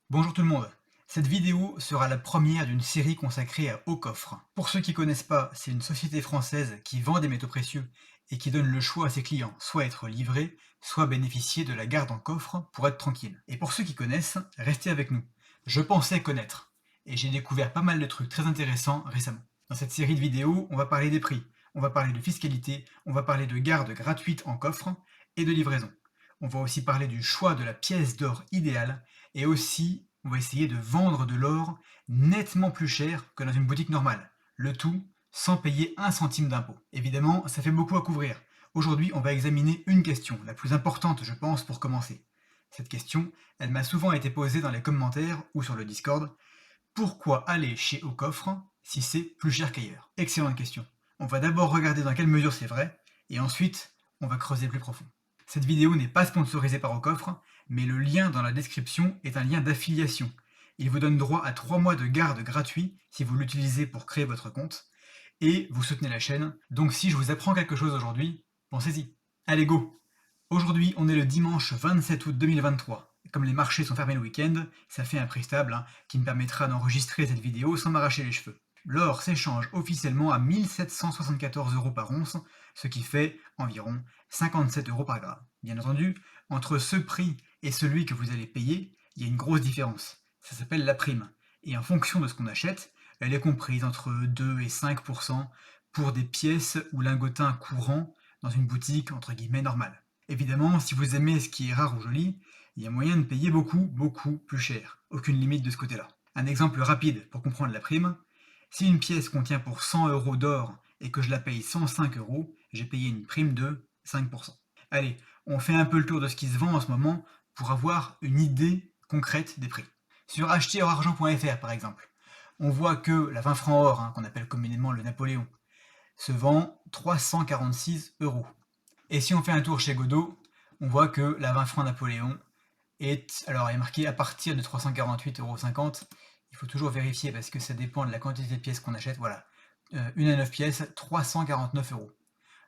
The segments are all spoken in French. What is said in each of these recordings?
Bonjour tout le monde. Cette vidéo sera la première d'une série consacrée à Aucoffre. Pour ceux qui connaissent pas, c'est une société française qui vend des métaux précieux et qui donne le choix à ses clients, soit être livré, soit bénéficier de la garde en coffre pour être tranquille. Et pour ceux qui connaissent, restez avec nous. Je pensais connaître, et j'ai découvert pas mal de trucs très intéressants récemment. Dans cette série de vidéos, on va parler des prix, on va parler de fiscalité, on va parler de garde gratuite en coffre et de livraison. On va aussi parler du choix de la pièce d'or idéale et aussi, on va essayer de vendre de l'or nettement plus cher que dans une boutique normale. Le tout sans payer un centime d'impôt. Évidemment, ça fait beaucoup à couvrir. Aujourd'hui, on va examiner une question, la plus importante, je pense, pour commencer. Cette question, elle m'a souvent été posée dans les commentaires ou sur le Discord. Pourquoi aller chez Aucoffre si c'est plus cher qu'ailleurs? Excellente question. On va d'abord regarder dans quelle mesure c'est vrai, et ensuite, on va creuser plus profond. Cette vidéo n'est pas sponsorisée par Aucoffre, mais le lien dans la description est un lien d'affiliation. Il vous donne droit à 3 mois de garde gratuit si vous l'utilisez pour créer votre compte, et vous soutenez la chaîne, donc si je vous apprends quelque chose aujourd'hui, pensez-y. Allez go! Aujourd'hui, on est le dimanche 27 août 2023. Comme les marchés sont fermés le week-end, ça fait un prix stable qui me permettra d'enregistrer cette vidéo sans m'arracher les cheveux. L'or s'échange officiellement à 1774 euros par once, ce qui fait environ 57 euros par gramme. Bien entendu, entre ce prix et celui que vous allez payer, il y a une grosse différence. Ça s'appelle la prime. Et en fonction de ce qu'on achète, elle est comprise entre 2 et 5% pour des pièces ou lingotins courants dans une boutique entre guillemets normale. Évidemment, si vous aimez ce qui est rare ou joli, il y a moyen de payer beaucoup, beaucoup plus cher. Aucune limite de ce côté-là. Un exemple rapide pour comprendre la prime. Si une pièce contient pour 100 euros d'or et que je la paye 105 euros, j'ai payé une prime de 5%. Allez, on fait un peu le tour de ce qui se vend en ce moment pour avoir une idée concrète des prix. Sur acheterargent.fr par exemple, on voit que la 20 francs or, qu'on appelle communément le Napoléon, se vend 346 euros. Et si on fait un tour chez Godot, on voit que la 20 francs Napoléon alors elle est marquée à partir de 348,50 €. Il faut toujours vérifier parce que ça dépend de la quantité de pièces qu'on achète. Voilà, une à 9 pièces, 349 euros.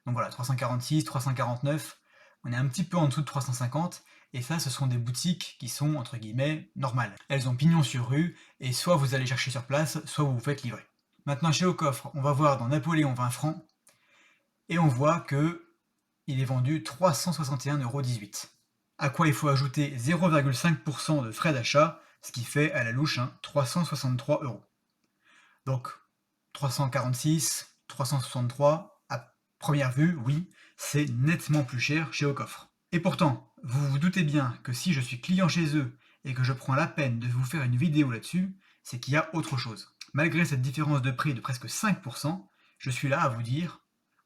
Donc voilà, 346, 349, on est un petit peu en dessous de 350, et ça, ce sont des boutiques qui sont, entre guillemets, normales. Elles ont pignon sur rue, et soit vous allez chercher sur place, soit vous vous faites livrer. Maintenant, chez Aucoffre, on va voir dans Napoléon 20 francs, et on voit que il est vendu 361,18 €. À quoi il faut ajouter 0,5% de frais d'achat, ce qui fait à la louche 363 euros. Donc 346, 363, à première vue, oui, c'est nettement plus cher chez Aucoffre. Et pourtant, vous vous doutez bien que si je suis client chez eux et que je prends la peine de vous faire une vidéo là-dessus, c'est qu'il y a autre chose. Malgré cette différence de prix de presque 5%, je suis là à vous dire,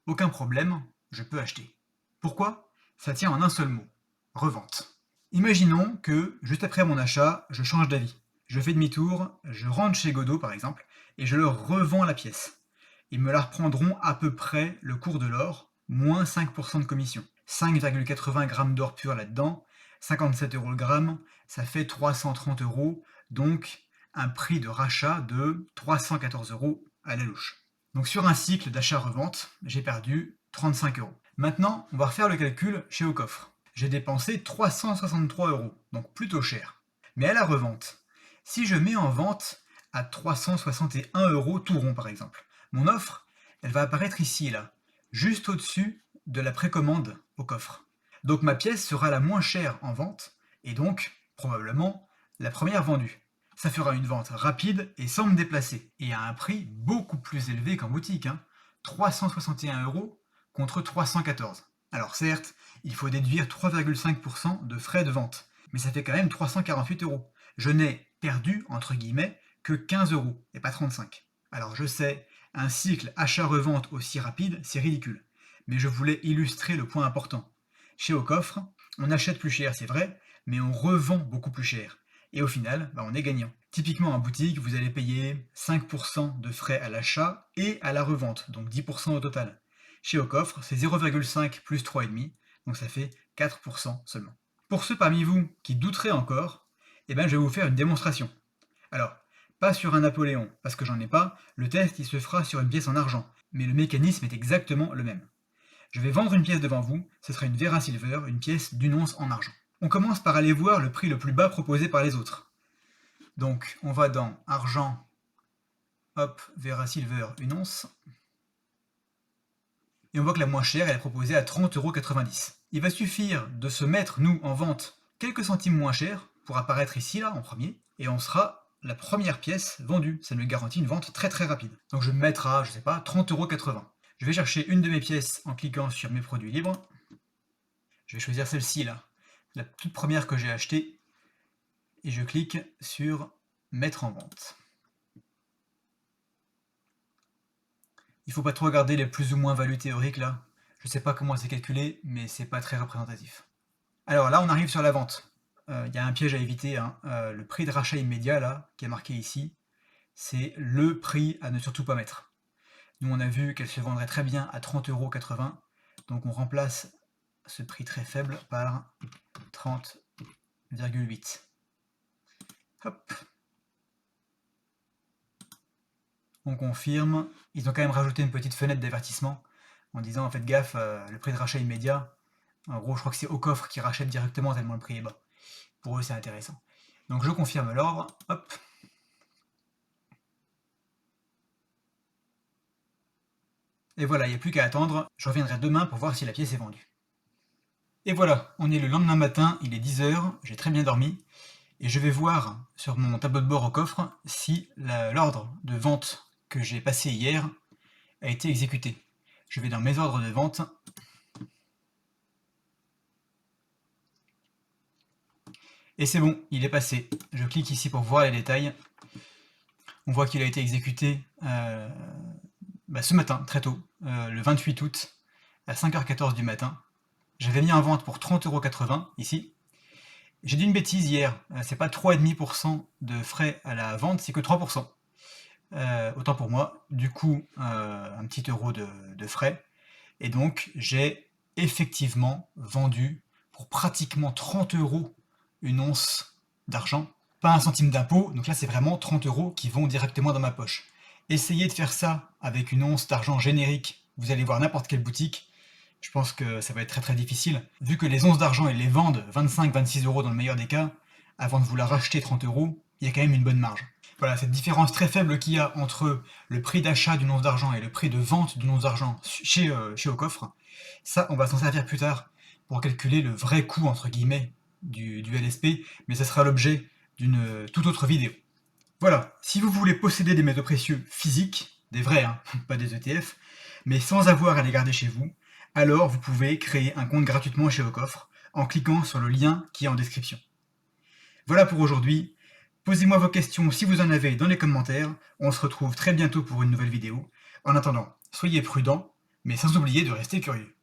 aucun problème, je peux acheter. Pourquoi? Ça tient en un seul mot, revente. Imaginons que, juste après mon achat, je change d'avis. Je fais demi-tour, je rentre chez Godot par exemple, et je leur revends la pièce. Ils me la reprendront à peu près le cours de l'or, moins 5% de commission. 5,80 grammes d'or pur là-dedans, 57 euros le gramme, ça fait 330 euros, donc un prix de rachat de 314 euros à la louche. Donc sur un cycle d'achat-revente, j'ai perdu 35 euros. Maintenant, on va refaire le calcul chez Aucoffre. J'ai dépensé 363 euros, donc plutôt cher. Mais à la revente, si je mets en vente à 361 euros tout rond par exemple, mon offre, elle va apparaître ici, là, juste au-dessus de la précommande au coffre. Donc ma pièce sera la moins chère en vente, et donc, probablement, la première vendue. Ça fera une vente rapide et sans me déplacer, et à un prix beaucoup plus élevé qu'en boutique, 361 euros contre 314. Alors certes, il faut déduire 3,5% de frais de vente, mais ça fait quand même 348 euros. Je n'ai perdu, entre guillemets, que 15 euros, et pas 35. Alors je sais, un cycle achat-revente aussi rapide, c'est ridicule. Mais je voulais illustrer le point important. Chez Aucoffre, on achète plus cher, c'est vrai, mais on revend beaucoup plus cher. Et au final, on est gagnant. Typiquement en boutique, vous allez payer 5% de frais à l'achat et à la revente, donc 10% au total. Chez Aucoffre, c'est 0,5 plus 3,5, donc ça fait 4% seulement. Pour ceux parmi vous qui douteraient encore, je vais vous faire une démonstration. Alors, pas sur un Napoléon, parce que j'en ai pas, le test il se fera sur une pièce en argent, mais le mécanisme est exactement le même. Je vais vendre une pièce devant vous, ce sera une Vera Silver, une pièce d'1 once en argent. On commence par aller voir le prix le plus bas proposé par les autres. Donc on va dans argent, hop, Vera Silver, une once. Et on voit que la moins chère, elle est proposée à 30,90 €. Il va suffire de se mettre, nous, en vente quelques centimes moins cher pour apparaître ici, là, en premier, et on sera la première pièce vendue. Ça nous garantit une vente très très rapide. Donc je vais me mettre à, je sais pas, 30,80 €. Je vais chercher une de mes pièces en cliquant sur mes produits libres. Je vais choisir celle-ci, là, la toute première que j'ai achetée, et je clique sur mettre en vente. Il faut pas trop regarder les plus ou moins values théoriques là. Je sais pas comment c'est calculé, mais c'est pas très représentatif. Alors là, on arrive sur la vente. Il y a un piège à éviter, hein. Le prix de rachat immédiat là, qui est marqué ici, c'est le prix à ne surtout pas mettre. Nous, on a vu qu'elle se vendrait très bien à 30,80 €, donc on remplace ce prix très faible par 30,8. Hop. On confirme. Ils ont quand même rajouté une petite fenêtre d'avertissement en disant faites gaffe, le prix de rachat immédiat. En gros, je crois que c'est au coffre qui rachète directement tellement le prix est bas. Pour eux, c'est intéressant. Donc je confirme l'ordre. Hop. Et voilà, il n'y a plus qu'à attendre. Je reviendrai demain pour voir si la pièce est vendue. Et voilà, on est le lendemain matin, il est 10 h, j'ai très bien dormi. Et je vais voir sur mon tableau de bord au coffre si l'ordre de vente que j'ai passé hier a été exécuté. Je vais dans mes ordres de vente. Et c'est bon, il est passé. Je clique ici pour voir les détails. On voit qu'il a été exécuté ce matin, très tôt, le 28 août, à 5h14 du matin. J'avais mis en vente pour 30,80 € ici. J'ai dit une bêtise hier, c'est pas 3,5% de frais à la vente, c'est que 3%. Autant pour moi, du coup, un petit euro de frais. Et donc, j'ai effectivement vendu pour pratiquement 30 € une once d'argent. Pas un centime d'impôt, donc là c'est vraiment 30 € qui vont directement dans ma poche. Essayez de faire ça avec une once d'argent générique, vous allez voir n'importe quelle boutique, je pense que ça va être très très difficile. Vu que les onces d'argent, ils les vendent 25-26 € dans le meilleur des cas, avant de vous la racheter 30 €, il y a quand même une bonne marge. Voilà, cette différence très faible qu'il y a entre le prix d'achat d'une once d'argent et le prix de vente d'une once d'argent chez Au Coffre, ça, on va s'en servir plus tard pour calculer le vrai coût, entre guillemets, du LSP, mais ça sera l'objet d'une toute autre vidéo. Voilà, si vous voulez posséder des métaux précieux physiques, des vrais, hein, pas des ETF, mais sans avoir à les garder chez vous, alors vous pouvez créer un compte gratuitement chez Au Coffre en cliquant sur le lien qui est en description. Voilà pour aujourd'hui. Posez-moi vos questions si vous en avez dans les commentaires. On se retrouve très bientôt pour une nouvelle vidéo. En attendant, soyez prudents, mais sans oublier de rester curieux.